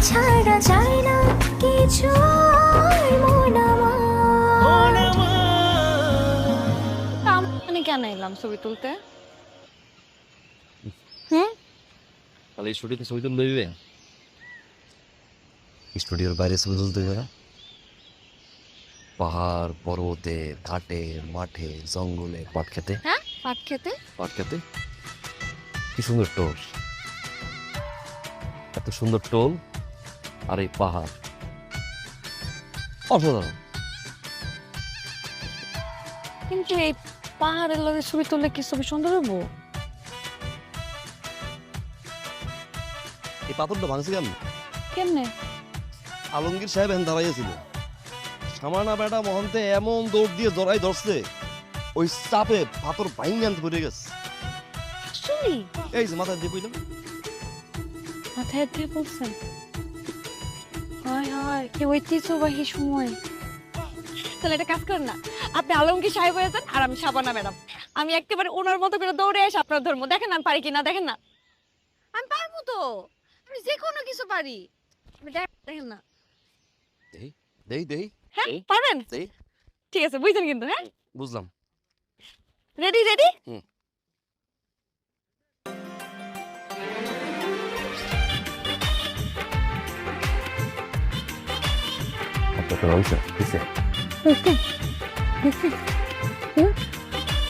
ছাড়া যায় না কিছু আর মন আমার। মানে কেন এলাম ছবি তুলতে? হুম, তাহলে এই স্টুডিওতে ছবি তুলতে দিবে? স্টুডিওর বাইরে ছবি তুলতে দিবে না? পাহাড় পর্বতে ঘাটে মাঠে জঙ্গলে পাট খেতে হ্যাঁ পাট খেতে। কি সুন্দর টোল, এত সুন্দর টোল আর এই পাহাড় অসাধারণ। কিন্তু এই পাহাড়ের লগে ছবি তুললে কি ছবি সুন্দর হবো? এই পাথরটা ভাঙছে কেন? কেমনে? আলমগীর সাহেব এখন দাঁড়াইয়াছিল, সামানা বেটা মহন্তে এমন দৌড় দিয়ে জড়াই ধরছে, ওই চাপে পাথর ভাঙে আনতে পড়ে গেছে। আসলে এই যে মাথায় দিয়ে কইলাম। মাথায় দিয়ে বলছেন? হায় হায় কি ঐতিহ্যবাহী সময়। তাহলে একটা কাজ করেন না, আপনি আলমগীর সাহেব হয়ে যান আর আমি শাবানা ম্যাডাম। আমি একেবারে ওনার মতো করে দৌড়ে এসে আপনার ধর্ম দেখেন আমি পারি কিনা। দেখেন না, আমি পারবো তো, আমি যে কোনো কিছু পারি। আপনি দেখেন না। দেই দেই দেই হ্যাঁ পারবেন? দেই। ঠিক আছে বুঝছেন কিন্তু। হ্যাঁ বুঝলাম। Ready ready. হুম। আপনার হয়েছে?